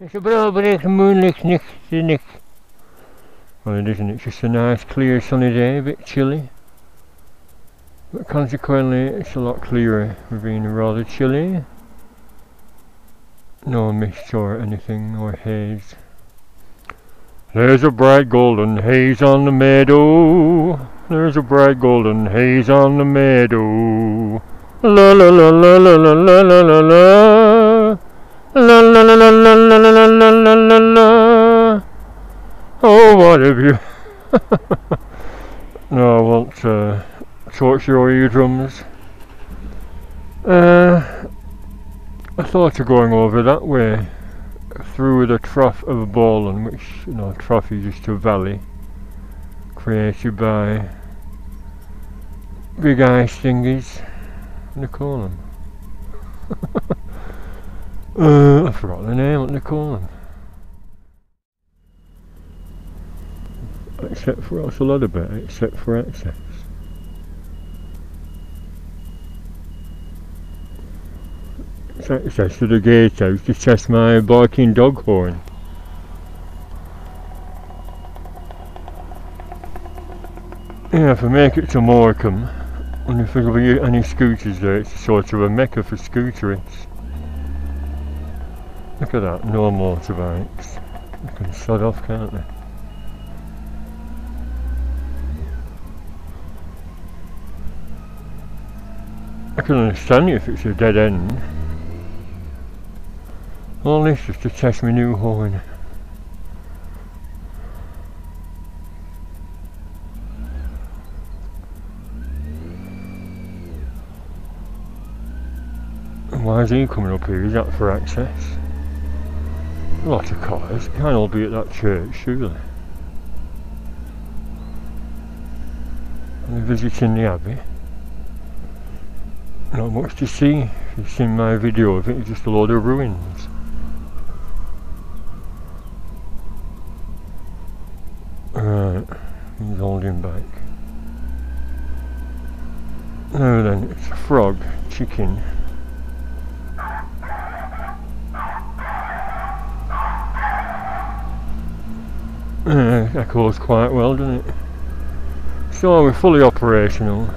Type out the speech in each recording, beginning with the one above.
It's a broad moonlit nick. Well, it isn't, it's just a nice clear sunny day, a bit chilly. But consequently it's a lot clearer for being rather chilly. No mist or anything, or haze. There's a bright golden haze on the meadow. There's a bright golden haze on the meadow. La la la la la la la la la la. La la la la la la la la la la la. Oh, what have you? No, I won't torture your eardrums. I thought of going over that way, through the trough of Bowland, which, you know, trough is just a valley created by big ice thingies, what do they call them? I forgot the name, what they call them. Except for, that's a lot of it, except for access. It's access to the gatehouse to test my barking dog horn. Yeah, if I make it to Morecambe, and if there'll be any scooters there, it's sort of a mecca for scooterists. Look at that, no motorbikes. They can sod off, can't they? I can understand it if it's a dead end. All this just to test my new horn. And why is he coming up here? Is that for access? A lot of cars. It can't all be at that church, surely. Are they visiting the Abbey? Not much to see. If you've seen my video of it, it's just a load of ruins. Right, he's holding back. Now then, it's a frog, chicken. Echoes quite well, doesn't it? So we're fully operational.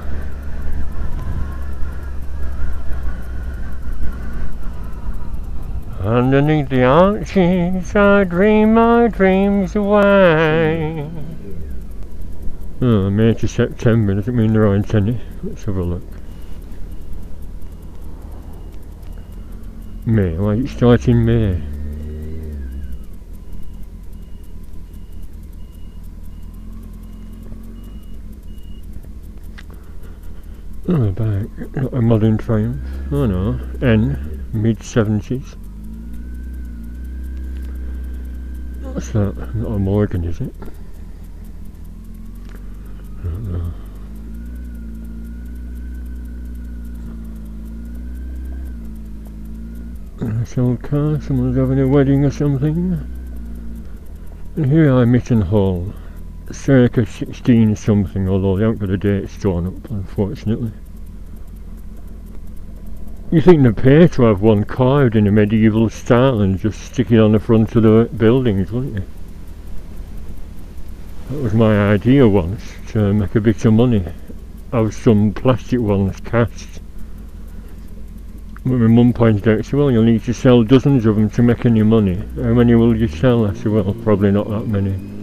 Underneath the arches I dream my dreams away. Oh, May to September doesn't mean they're on tenny. Let's have a look. May, why is it starting May? Oh, back. Not a modern Triumph. Oh no, N, mid-70s. What's that? Not a Morgan, is it? I don't know. Nice old car, someone's having a wedding or something. And here are Mitton Hall, circa 16 something, although they haven't got a date drawn up, unfortunately. You think they'd pay to have one carved in a medieval style and just stick it on the front of the buildings, wouldn't you? That was my idea once, to make a bit of money. Have some plastic ones cast. But my mum pointed out, she said, well, you'll need to sell dozens of them to make any money. How many will you sell? I said, well, probably not that many.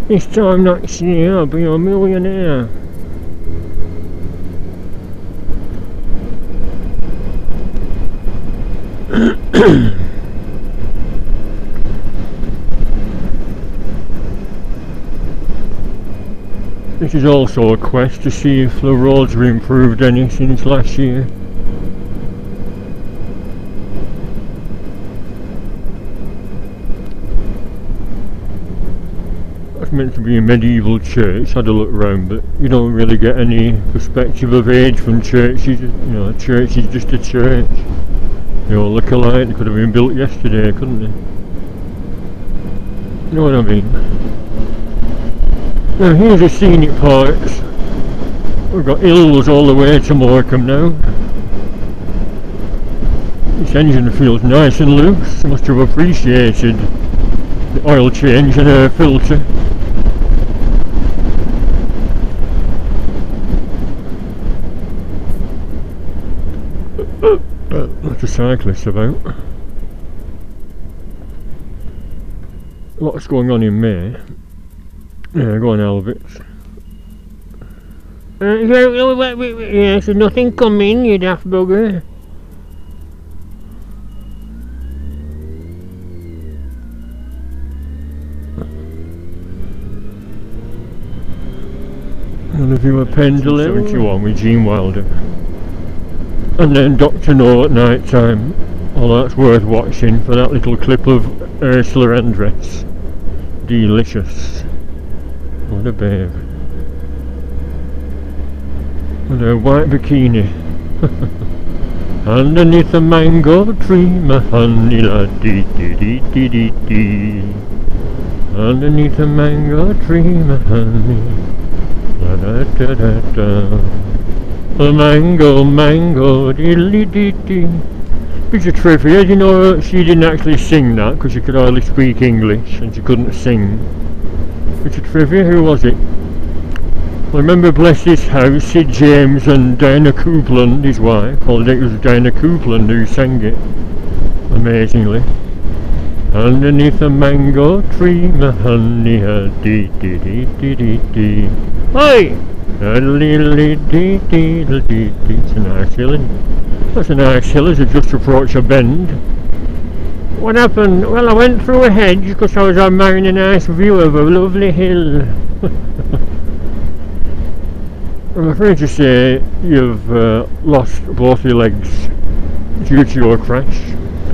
This time next year I'll be a millionaire. This is also a quest to see if the roads have improved any since last year. It's meant to be a medieval church. Had a look round, but you don't really get any perspective of age from churches. You know, a church is just a church. They all look alike. They could have been built yesterday, couldn't they? You know what I mean? Now here's a scenic part We've got hills all the way to Morecambe now. This engine feels nice and loose. I must have appreciated the oil change and air filter. Lots of cyclists about. Lots going on in May. Yeah, go on, Elvis. Yes, there's nothing coming, you daft bugger. None of you are pendulum. 71 with Gene Wilder. And then Dr. No at night time. Well, that's worth watching for that little clip of Ursula Andress. Delicious. What a babe. With her white bikini. Underneath the mango tree, my honey lad, dee dee dee dee dee dee. Underneath the mango tree, my honey, la da da da da. The mango, mango, diddly dee dee. Bit of trivia, you know, she didn't actually sing that because she could hardly speak English and she couldn't sing. Bit of trivia, who was it? I remember Bless This House, Sid James and Diana Coupland, his wife. Well, I think it was Diana Coupland who sang it, amazingly. Underneath a mango tree, my honey, dee dee dee dee dee dee. Hey! It's a nice hill, isn't it? That's a nice hill as I just approach a bend. What happened? Well, I went through a hedge because I was admiring a nice view of a lovely hill. I'm afraid to say you've lost both your legs due to your crash.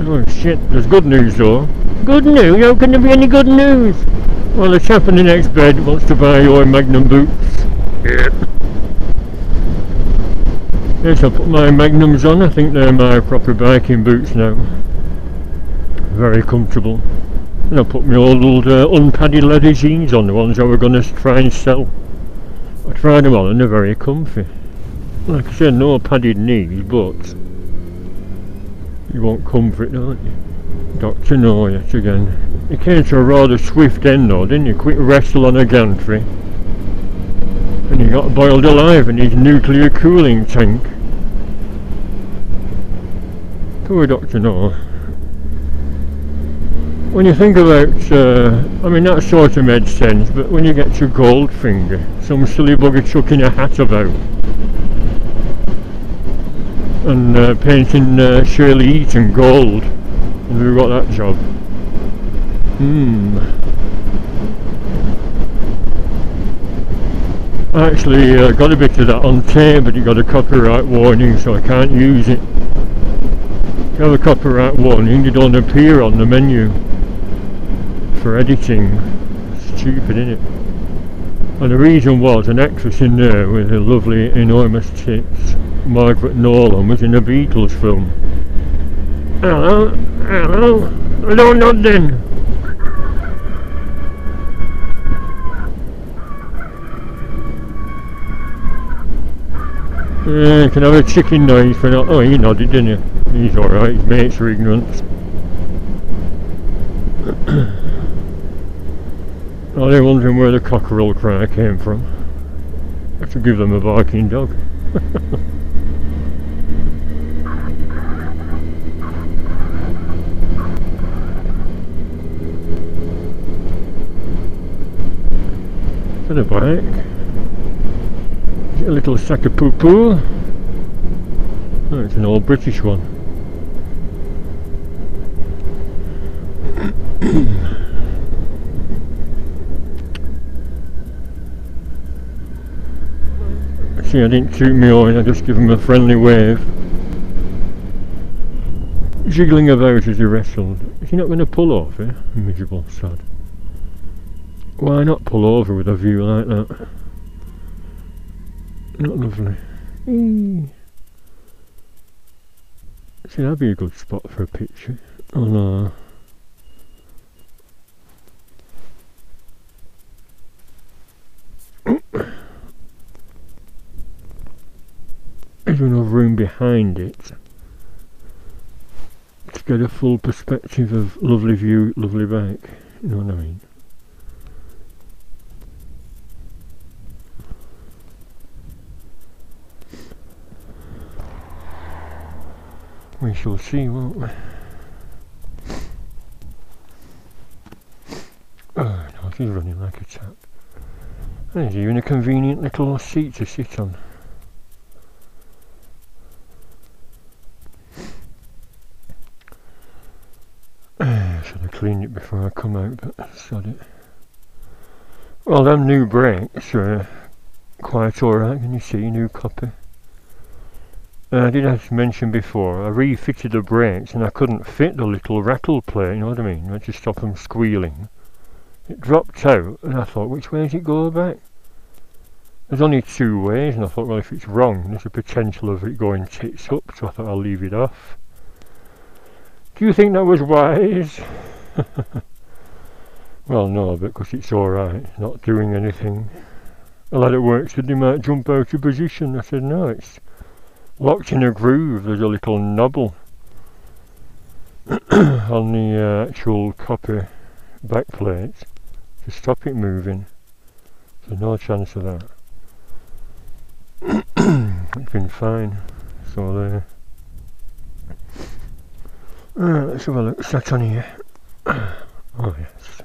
Oh shit, there's good news though. Good news? How can there be any good news? Well, the chap in the next bed wants to buy your Magnum boots. Yeah. Yes, I put my Magnums on. I think they're my proper biking boots now. Very comfortable. And I put my old unpadded leather jeans on, the ones I were going to try and sell. I tried them on and they're very comfy. Like I said, no padded knees, but you want comfort, don't you? Dr. No yet again. He came to a rather swift end though, didn't he? Quick wrestle on a gantry. And he got boiled alive in his nuclear cooling tank. Poor Dr. No. When you think about, I mean that sort of made sense, but when you get to Goldfinger, some silly bugger chucking a hat about and painting Shirley Eaton gold, and who got that job? I actually got a bit of that on tape, but it got a copyright warning, so I can't use it. If you have a copyright warning, it don't appear on the menu for editing. Stupid, isn't it? And the reason was an actress in there with her lovely enormous tits, Margaret Nolan, was in a Beatles film. Hello, hello, hello, not then. You can have a chicken knife and oh, he nodded, didn't he? He's alright, his mates are ignorant. Oh, they're wondering where the cockerel cry came from. I have to give them a barking dog. To the back. A little sack of poo-poo. Oh, it's an old British one. See, I didn't toot me horn, I just give him a friendly wave. Jiggling about as he wrestled. Is he not going to pull off, eh? Miserable sod. Why not pull over with a view like that? Not lovely. See, that'd be a good spot for a picture. Oh no. there's enough room behind it to get a full perspective of lovely view, lovely back, you know what I mean? We shall see, won't we? Oh no, she's running like a tap. There's even a convenient little seat to sit on. Should have cleaned it before I come out, but sod it. Well, them new brakes are quite alright, can you see, new copy. I did have to mention before, I refitted the brakes and I couldn't fit the little rattle plate, you know what I mean, to stop them squealing. It dropped out and I thought, which way does it go back? There's only two ways, and I thought, well, if it's wrong, there's a potential of it going tits up, so I thought I'll leave it off. Do you think that was wise? Well, no, because it's alright, not doing anything. A lad at work said they might jump out of position. I said, no, it's locked in a groove. There's a little knobble on the actual copper back plate to stop it moving. So no chance of that. It's been fine. So there. Let's have a look. Sat on here. Oh yes.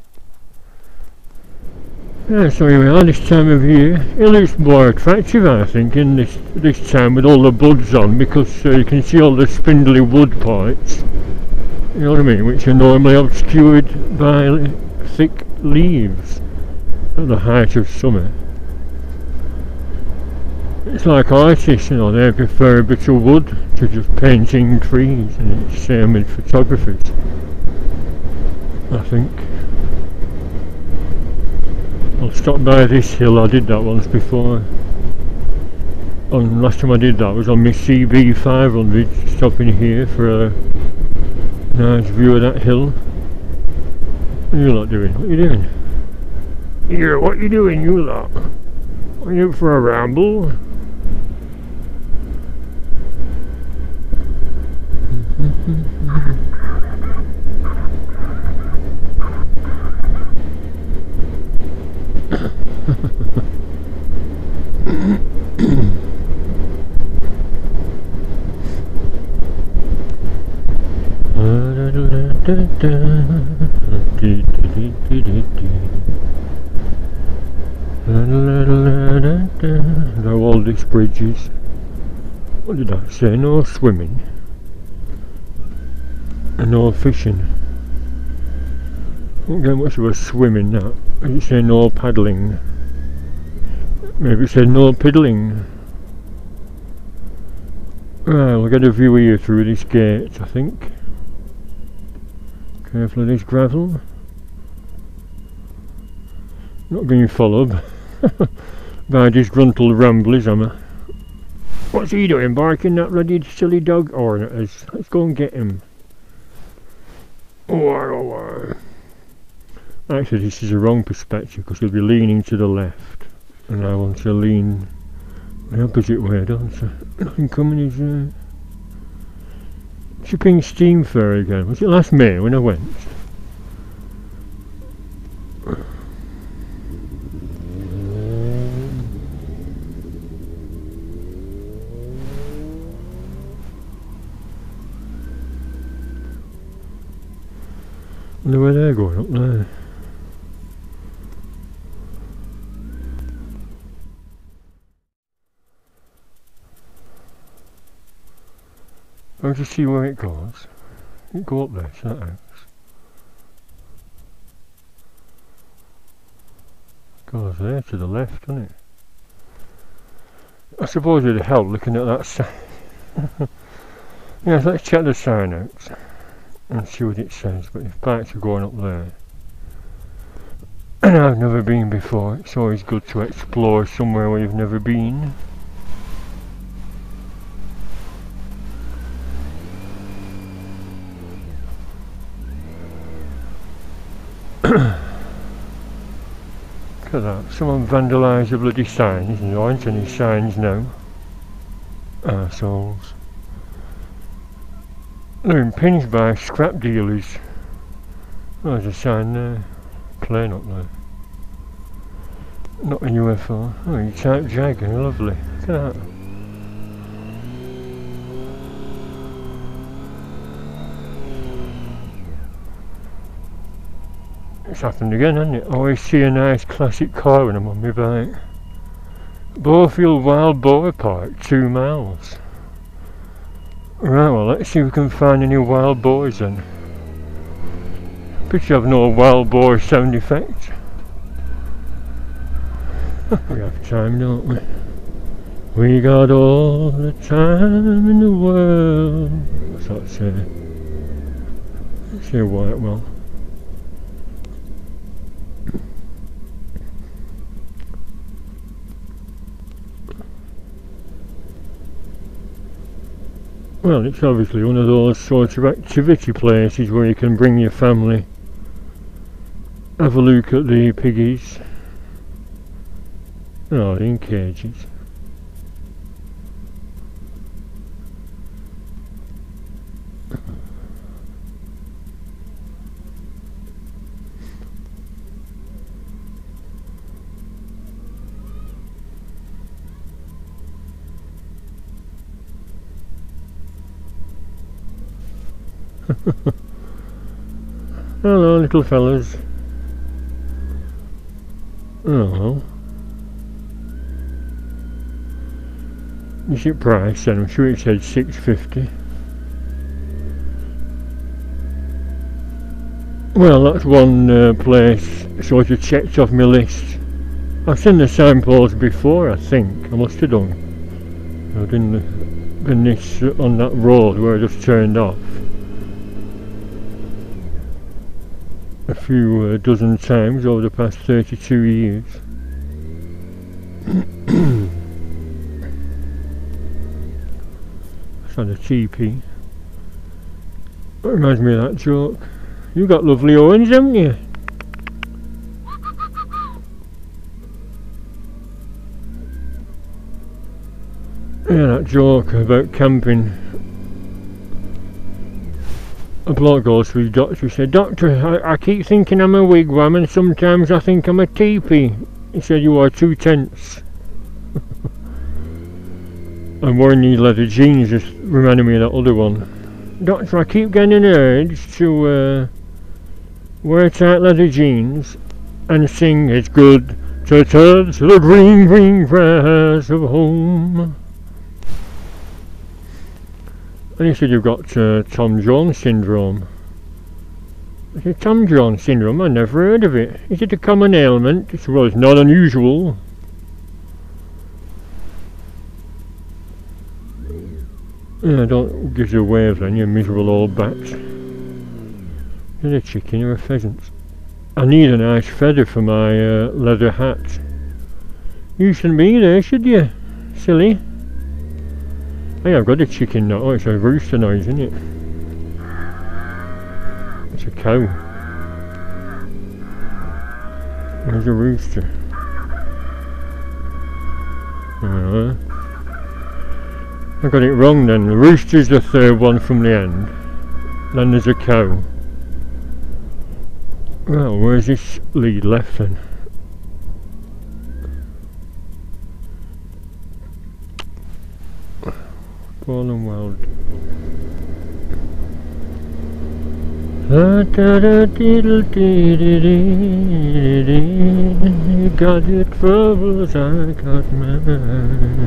Yeah, so anyway, this time of year it looks more attractive, I think, in this time with all the buds on, because you can see all the spindly wood points, you know what I mean, which are normally obscured by thick leaves at the height of summer. It's like artists, you know, they prefer a bit of wood to just painting trees, and it's the same with photographers, I think. I'll stop by this hill. I did that once before. And last time I did that was on my CB 500, stopping here for a nice view of that hill. What are you lot doing? What are you doing? Here, what are you doing, you lot? Are you out for a ramble? The oldest bridges. What did I say? No swimming and no fishing. I don't get much of a swimming now. Did it say no paddling? Maybe it said no piddling. Right, we'll get a view here through this gate, I think. Careful of this gravel. Not being followed by disgruntled ramblers, am I? What's he doing, barking, that bloody silly dog? Oh, let's go and get him. Oh. Actually, this is a wrong perspective, because he'll be leaning to the left, and I want to lean the opposite way, don't I? Nothing coming, is Chipping Steam Fair again. Was it last May when I went? I wonder where they're going up there. I'll just see where it goes. It go up there, to that house. Goes there to the left, doesn't it? I suppose it'd help looking at that sign. Yes, let's check the sign out and see what it says, but if bikes are going up there, and I've never been before, it's always good to explore somewhere where you've never been. Look at that, someone vandalised the bloody signs, and there aren't any signs now. Arseholes. They're impinged by scrap dealers. Oh, there's a sign there. Plane up there. Not a UFO. Oh, E-Type Jaguar, lovely. Look at that. It's happened again, hasn't it? I always see a nice classic car when I'm on my bike. Bowfield Wild Boar Park, 2 miles. Right, well, let's see if we can find any wild boars then. Pity I've no wild boar sound effect. We have time, don't we? We got all the time in the world. What's that say? Let's say Whitewell. Well, it's obviously one of those sorts of activity places where you can bring your family, have a look at the piggies. Oh, they're in cages. Hello, little fellas. Oh, is it price then? I'm sure it said $6.50. Well, that's one place sort of checked off my list. I've seen the signpost before, I think. I must have done. I've been this on that road where I just turned off a few dozen times over the past 32 years. It's had a teepee. That reminds me of that joke. You got lovely horns, haven't you? Yeah, that joke about camping. A bloke goes to his doctor, he said, "Doctor, I keep thinking I'm a wigwam and sometimes I think I'm a teepee." He said, "You are 2 tents." I'm wearing these leather jeans, just reminding me of that other one. "Doctor, I keep getting an urge to wear tight leather jeans and sing 'It's good to touch the green, green grass of home.'" And he said, "You've got Tom Jones syndrome." I said, "Tom Jones syndrome? I never heard of it. Is it a common ailment?" He said, "Well, it's not unusual." Yeah, don't give you a wave then, you miserable old bat. Is it a chicken or a pheasant? I need a nice feather for my leather hat. You shouldn't be there, should you? Silly. Hey, I've got a chicken now. Oh, it's a rooster noise, isn't it? It's a cow. Where's a rooster? I got it wrong then. The rooster's the third one from the end. Then there's a cow. Well, where's this lead left then? Bowland Wild. You got your troubles, I got mine.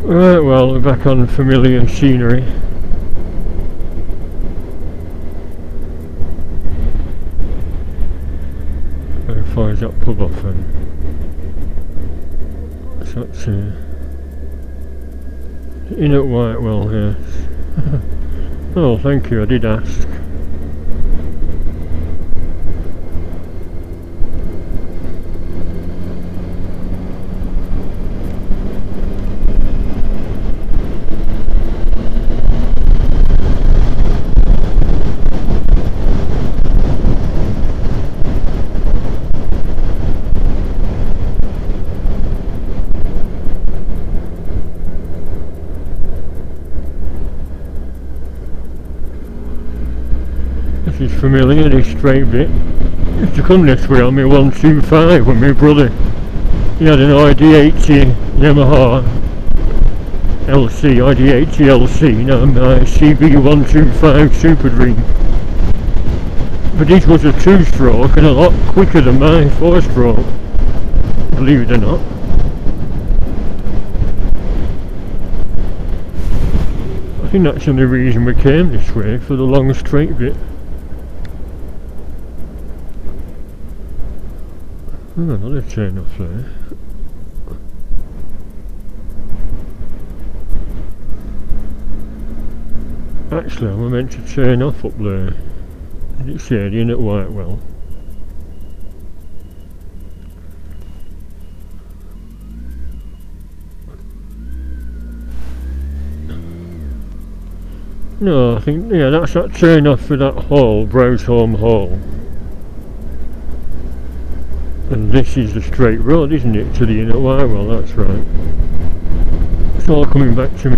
Right, well, we're back on familiar scenery. How far is that pub off then? So that's in at Whitewell, yes. Oh, thank you, I did ask. This is familiar, this straight bit. Used to come this way on my 125 with my brother. He had an ID80 Yamaha LC, ID80 LC, now my CB125 Super Dream. But this was a 2-stroke and a lot quicker than my 4-stroke, believe it or not. I think that's the only reason we came this way, for the long straight bit. Oh, another turn off there. Actually, I meant to turn off up there. It's the area at Whitewell. No, I think, yeah, that's that turn off for that hall, Browsholme Hall. And this is the straight road, isn't it, to the inn at Whitewell, that's right. It's all coming back to me.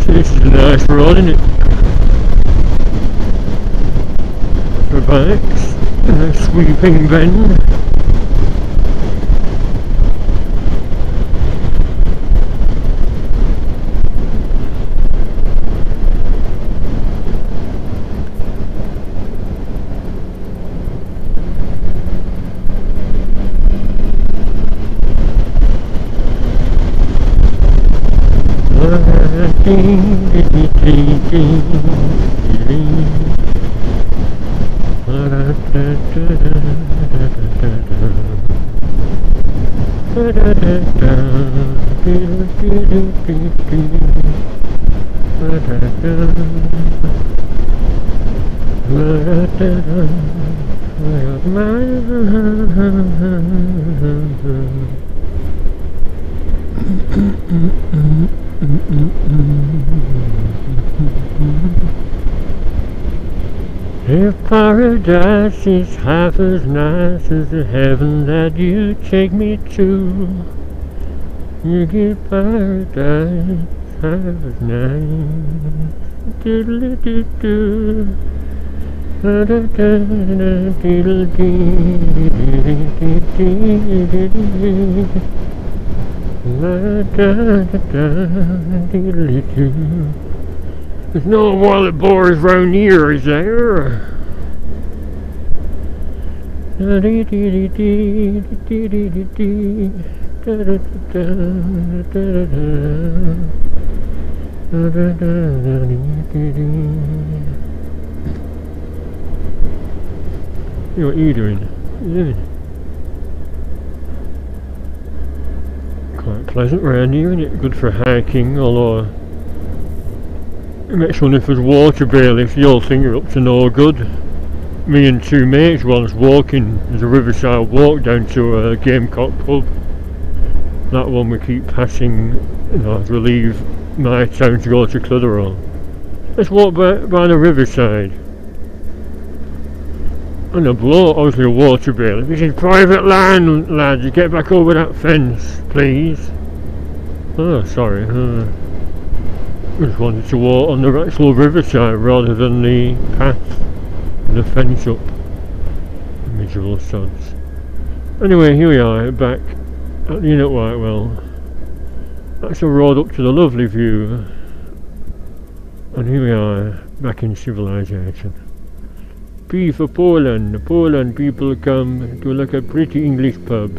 So this is a nice road, isn't it? For bikes, and a sweeping bend. If paradise is half as nice as the heaven that you take me to, you get paradise half as nice. Diddly doo doo. Da da da da diddle dee dee dee dee. La da da da diddly doo. There's no wild boars round here, is there? Da dee dee dee dee dee dee dee. Da da da da da da da da dee dee. What are you doing? Quite pleasant round here, isn't it? Good for hiking, although it makes one if there's water bailiffs, you'll think you're up to no good. Me and two mates once walking, there's a riverside walk down to a Gamecock pub. That one we keep passing, you know, as we leave my town to go to Clitheroe. Let's walk by the riverside. And a bloke, obviously a water bailiff. This is private land, lads, get back over that fence, please. Oh, sorry. I just wanted to walk on the actual riverside rather than the path, the fence up. Miserable sods. Anyway, here we are, back at the inn at Whitewell. That's a road up to the lovely view. And here we are, back in civilization. P for Poland. The Poland people come to look at pretty English pub.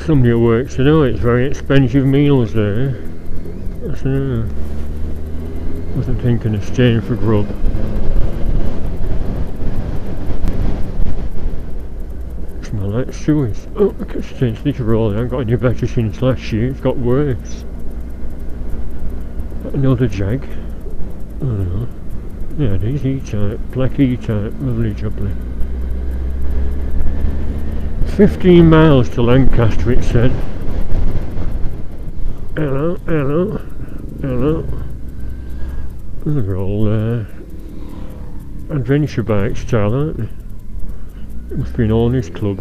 Somebody at work said, oh, it's very expensive meals there. I said, oh, wasn't thinking of staying for grub. Smell like sewers. Oh, look at this road. I haven't got any better since last year. It's got worse. Another Jag. I don't know. Yeah, it is E-Type. Black E-Type. Lovely jubbly. 15 miles to Lancaster, it said. Hello, hello, hello. They're all adventure bike style, aren't they? It must be an owners club.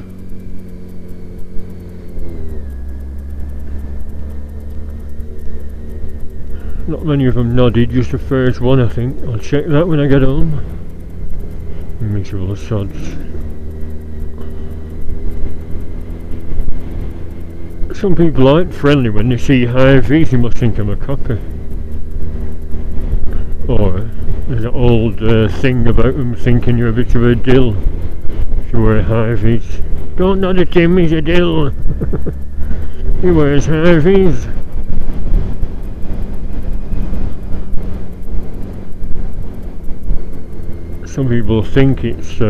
Not many of them nodded, just the first one I think. I'll check that when I get home. Miserable sods. Some people aren't friendly when they see Hy-Vees, they must think I'm a copper. Or there's an old thing about them thinking you're a bit of a dill if you wear Hy-Vees. Don't nod at him, he's a dill. He wears Hy-Vees. Some people think it's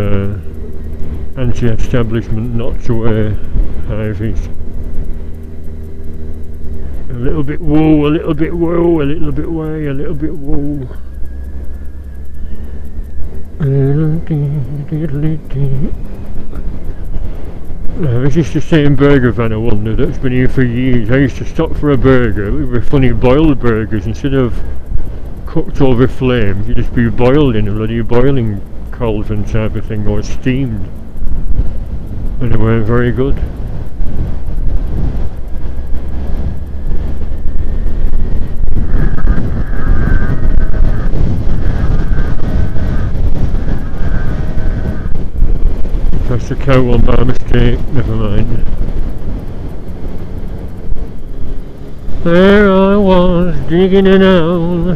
anti-establishment not to wear Hy-Vees. A little bit woo, a little bit woo, a little bit way, a little bit woo. This is the same burger van, I wonder, that's been here for years. I used to stop for a burger. It would be funny boiled burgers instead of cooked over flames. You'd just be boiled in a bloody boiling cauldron type of thing, or steamed, and they weren't very good. That's the cow one by mistake, never mind. There I was, digging an owl.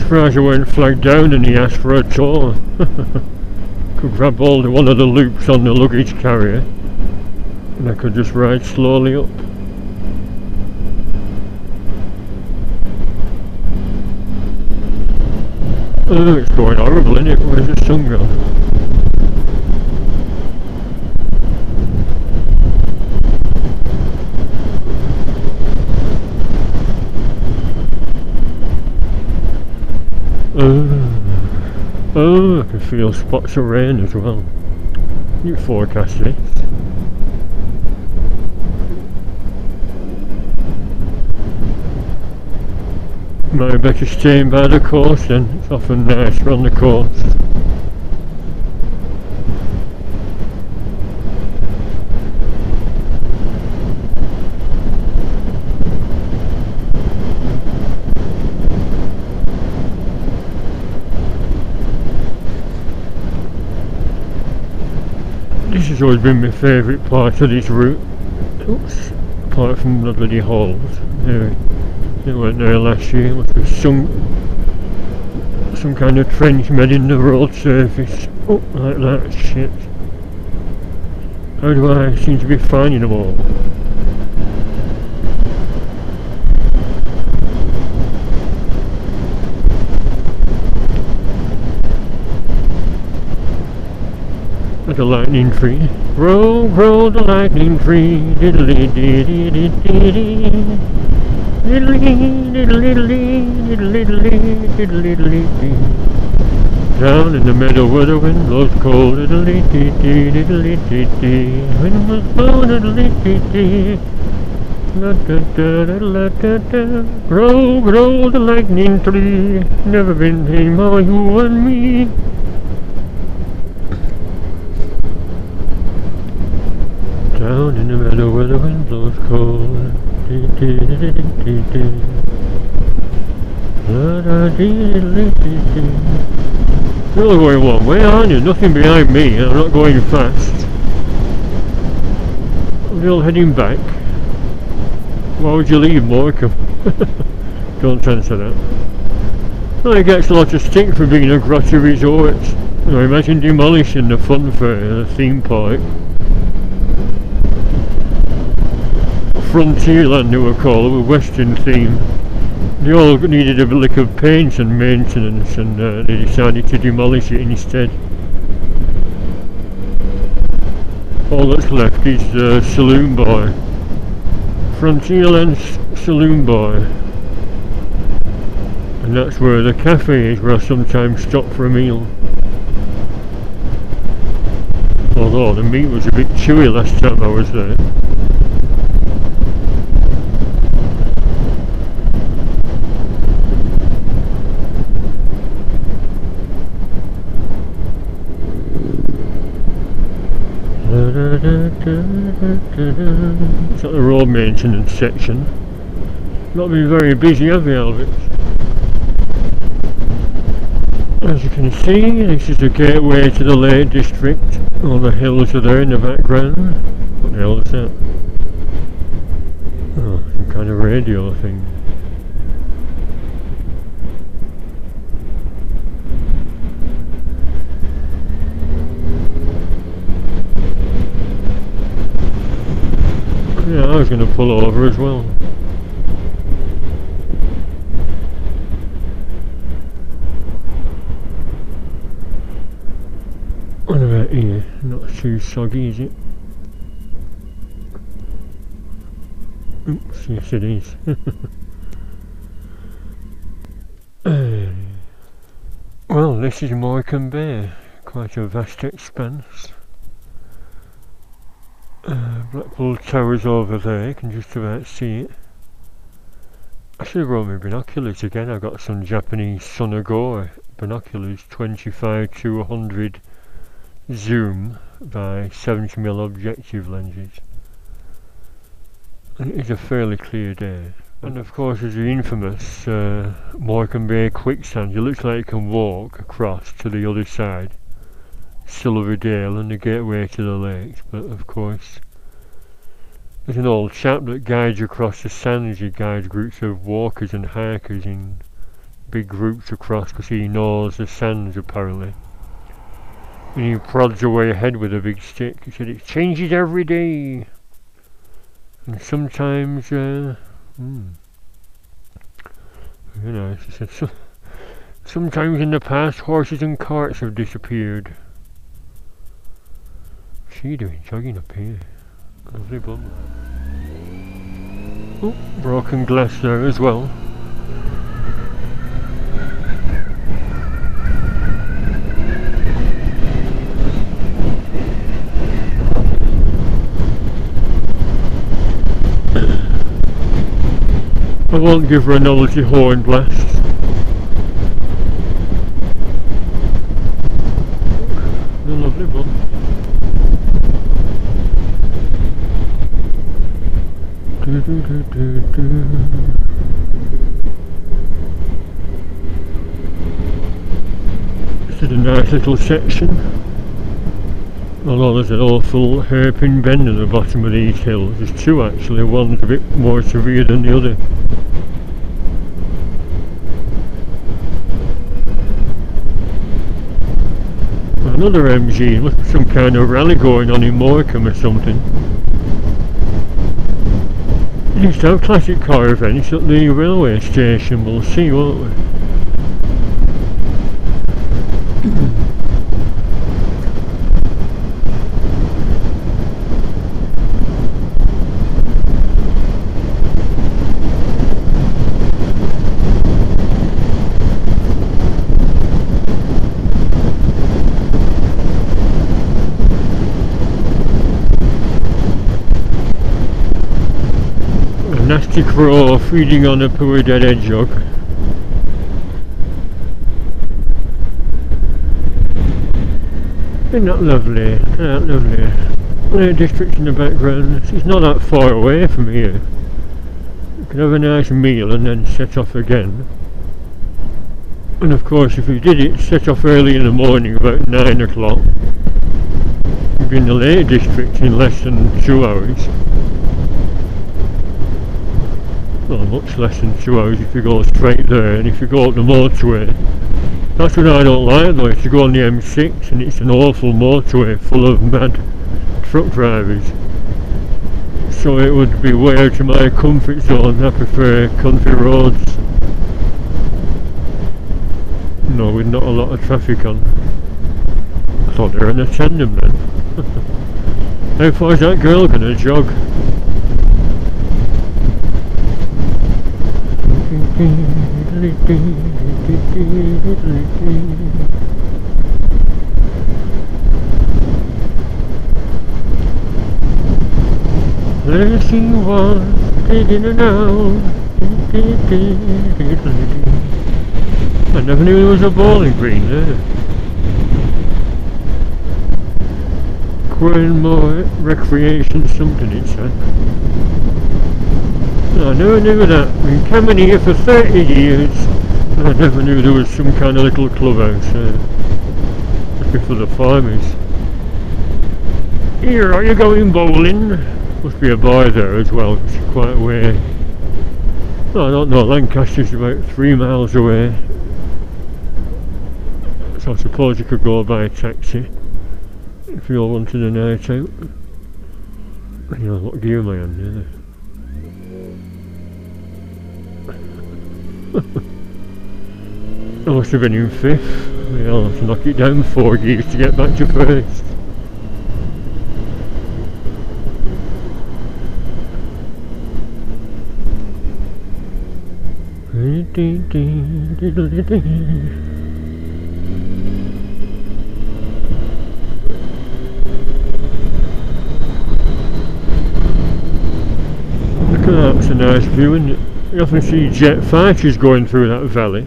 Surprised I weren't flagged down and he asked for a tour. Could grab hold of one of the loops on the luggage carrier and I could just ride slowly up. Oh, it's going horrible, isn't it? Where's the sun gone? Oh, I can feel spots of rain as well. You forecast this. Might be better staying by the coast then, it's often nicer on the coast. This has always been my favourite part of this route. Oops, apart from the bloody holes. They weren't there last year. Must be some kind of trench made in the road surface. Oh, like that shit. How do I seem to be finding them all? Like a lightning tree. Roll, roll the lightning tree. Diddly diddy diddy diddy. Diddly diddly diddly diddly diddly. Down in the meadow where the wind blows cold. Diddly diddy diddly diddy. Wind blows cold. Diddly diddy. La da da da la da da. Roll, roll the lightning tree. Never been paid more you and me. Down in the meadow where the wind blows cold. The other way one way, aren't you? Nothing behind me, I'm not going fast. I'm still heading back. Why would you leave Morecambe? Don't answer that. Well, it gets a lot of stick for being a grotty resort. You know, imagine demolishing the fun fair, the theme park. Frontierland they were called, with Western theme. They all needed a lick of paint and maintenance, and they decided to demolish it instead. All that's left is the saloon bar. Frontierland's saloon bar. And that's where the cafe is, where I sometimes stop for a meal. Although the meat was a bit chewy last time I was there. It's like the road maintenance section. Not been very busy, have we, Albert? As you can see, this is the gateway to the Lake District. All the hills are there in the background. What the hell is that? Oh, some kind of radio thing. Yeah, I was going to pull over as well. What about here? Not too soggy, is it? Oops, yes it is. Well, this is Morecambe Bay. Quite a vast expanse. Blackpool Tower's over there, you can just about see it. I should have brought my binoculars again. I've got some Japanese Sonagore binoculars, 25 to 100 zoom by 70mm objective lenses. And it is a fairly clear day. And of course there's the infamous Morecambe Bay quicksand. It looks like you can walk across to the other side. Silverdale and the gateway to the lakes, but of course there's an old chap that guides across the sands. He guides groups of walkers and hikers in big groups across because he knows the sands apparently, and he prods away ahead with a big stick. He said it changes every day, and sometimes very nice. He said sometimes in the past horses and carts have disappeared. What's she doing jogging up here? Lovely bum. Oh, broken glass there as well. I won't give her a novelty horn blast. A lovely bum. This is a nice little section. Although there's an awful hairpin bend at the bottom of these hills. There's two actually, one's a bit more severe than the other. Another MG, must be some kind of rally going on in Morecambe or something. We used to have classic car events at the railway station, we'll see, won't we? Nasty crow feeding on a poor dead hedgehog. Isn't that lovely? Isn't that lovely? Lake District in the background. It's not that far away from here. You can have a nice meal and then set off again. And of course if you did it, set off early in the morning about 9 o'clock, you'd be in the Lake District in less than 2 hours. Well, much less than 2 hours if you go straight there, and if you go up the motorway. That's what I don't like though, is to go on the M6 and it's an awful motorway full of mad truck drivers. So it would be way out of my comfort zone. I prefer country roads. No, with not a lot of traffic on. I thought they were in a tandem then. How far is that girl gonna jog? There she was, taking it out. I never knew there was a bowling green there. Quernmore Recreation something it said. I never knew that. I've been coming here for 30 years and I never knew there was some kind of little clubhouse there. Looking for the farmers. Here, are you going bowling? Must be a bar there as well, it's quite away. Well, I don't know, Lancaster's about 3 miles away. So I suppose you could go by taxi if you all wanted a night out. You know what gear am I on there? I must have been in 5th. I'll have to knock it down 4 gears to get back to 1st. Look at that, it's a nice view, isn't it? You often see jet fighters going through that valley,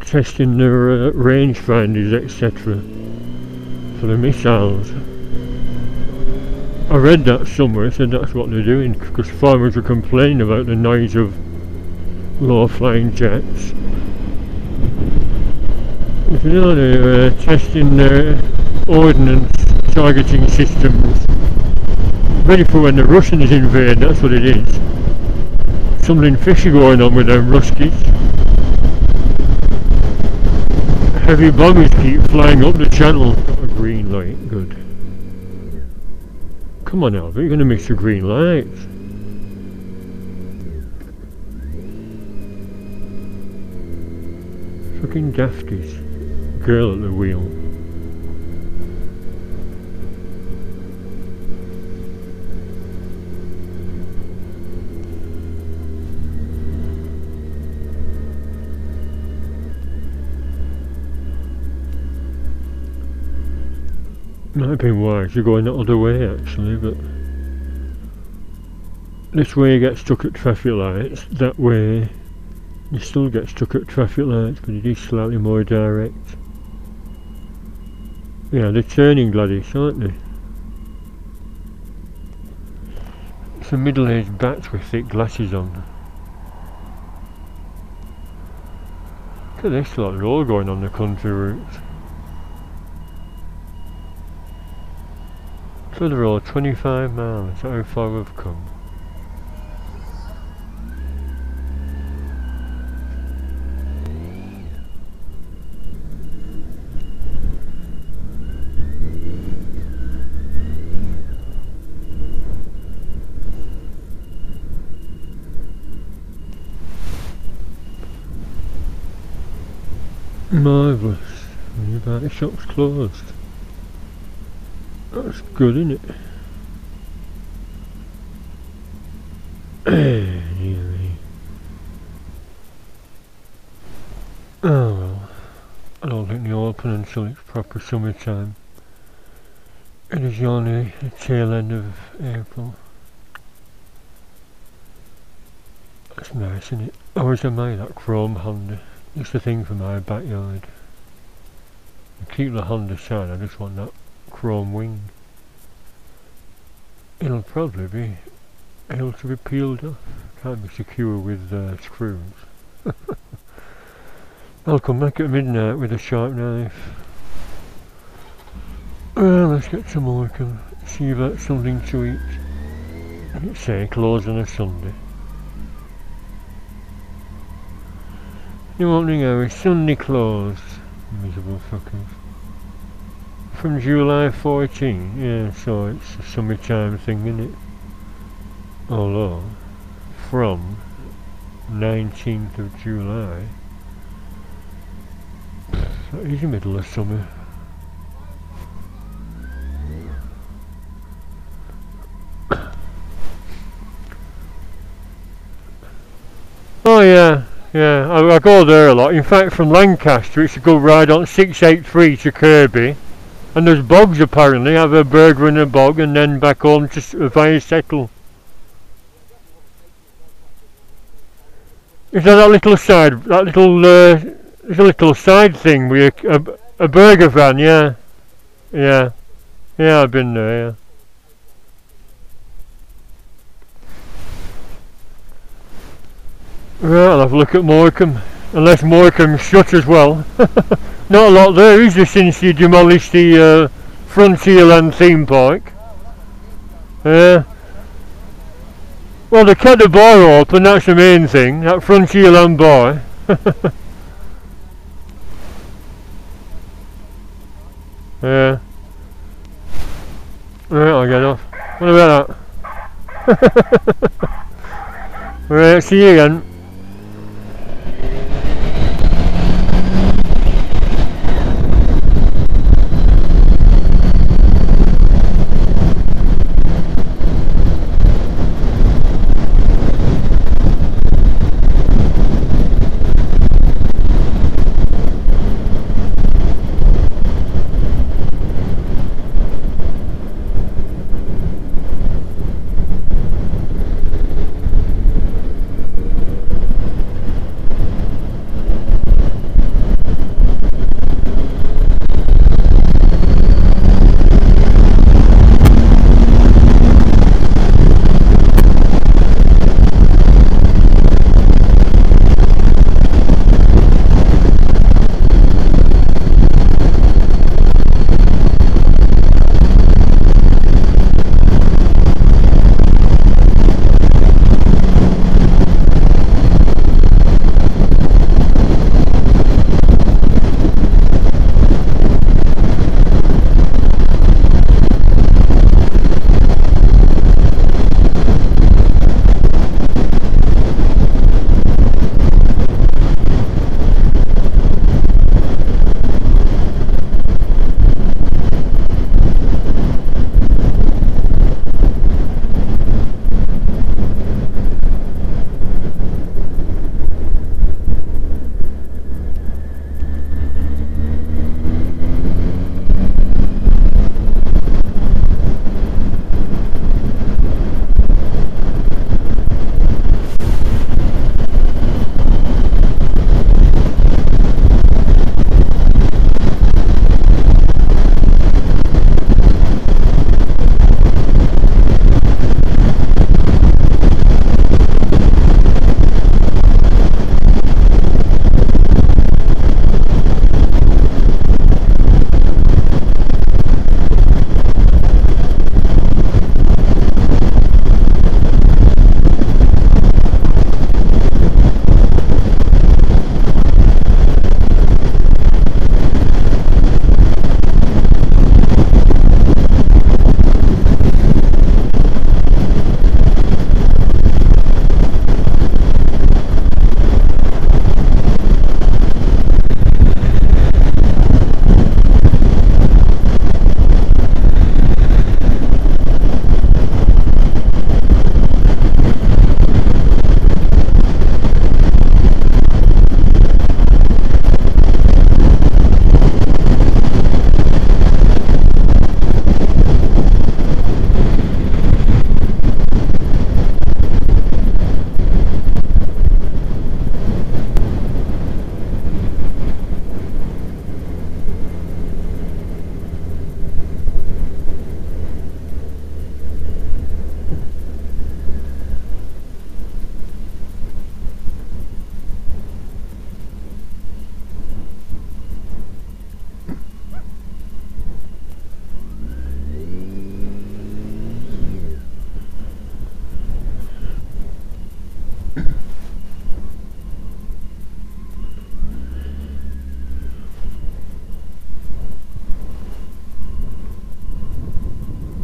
testing their rangefinders, etc. for the missiles. I read that somewhere, said that's what they're doing, because farmers were complaining about the noise of low-flying jets. You know, they're testing their ordnance targeting systems, ready for when the Russians invade, that's what it is. Something fishy going on with them Ruskies. Heavy bombers keep flying up the channel. Got a green light, good. Come on Albert, you're going to miss the green light. Fucking dafties. Girl at the wheel. Might have been wise, you're going the other way actually, but this way you get stuck at traffic lights, that way you still get stuck at traffic lights, but it is slightly more direct. Yeah, they're turning Gladys, aren't they? Some middle-aged bats with thick glasses on. Look at this lot, they're all going on the country routes. So they're all 25 miles, how far we've come. Marvellous. The shop's closed. That's good, isn't it? Anyway. Oh well. I don't think they'll open until it's proper summertime. It is only the tail end of April. That's nice, isn't it? I always admire that chrome Honda. It's the thing for my backyard. I keep the Honda shine, I just want that chrome wing. It'll probably be able to be peeled off. Can't be secure with screws. I'll come back at midnight with a sharp knife. Well, let's get some work and see about something to eat. It's say closed on a Sunday. New opening hours, Sunday closed. Miserable fuckers. From July 14, yeah, so it's a summertime thing, isn't it? Although, from 19th of July, that is the middle of summer. Oh yeah, yeah, I go there a lot. In fact, from Lancaster it's a good ride on 683 to Kirby. And there's bogs apparently. Have a burger in a bog and then back home to via Settle. Is that little side, that little, there's a little side thing with a burger van, yeah. Yeah. Yeah, I've been there, yeah. Right, I'll have a look at Morecambe. Unless Morecambe's shut as well. Not a lot there, is there, since you demolished the Frontierland theme park? Yeah. Well, they kept the bar open, that's the main thing. That Frontierland bar. Yeah. Right, I'll get off. What about that? Right, see you again.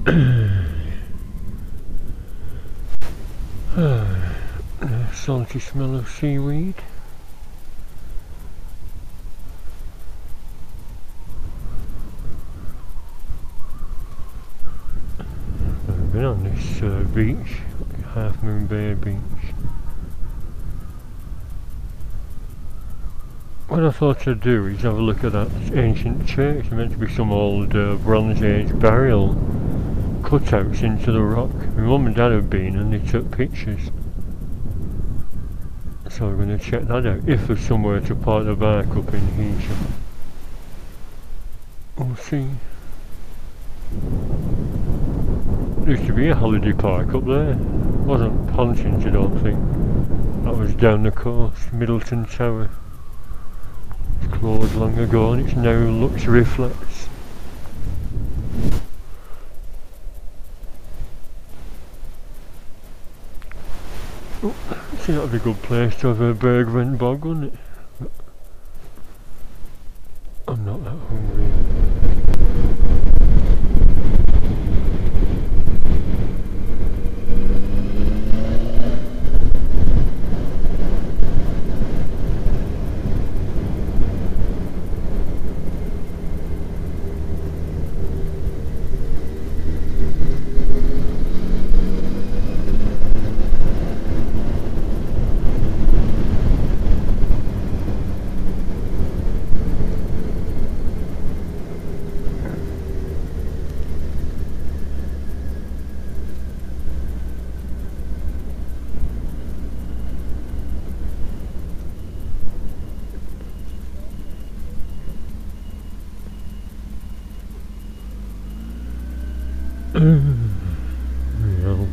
The salty smell of seaweed. I've been on this beach, Half Moon Bay beach. What I thought I'd do is have a look at that ancient church. It's meant to be some old Bronze Age burial cutouts into the rock. My mum and dad have been and they took pictures. So we're going to check that out, if there's somewhere to park the bike up in Heysham. We'll see. There used to be a holiday park up there. It wasn't Pontins, I don't think. That was down the coast, Middleton Tower. It's closed long ago and it's now luxury flats. Oh, see, that'd be a good place to have a burger and bog, wouldn't it? But I'm not that hungry. No.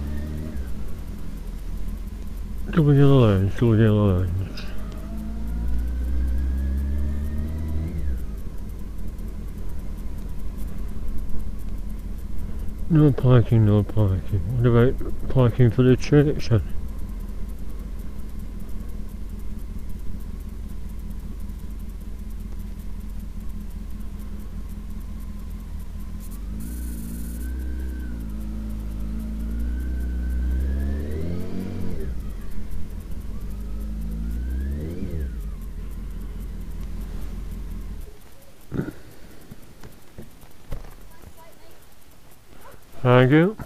Double yellow lines, double yellow lines. No parking, no parking. What about parking for the church then? Thank you.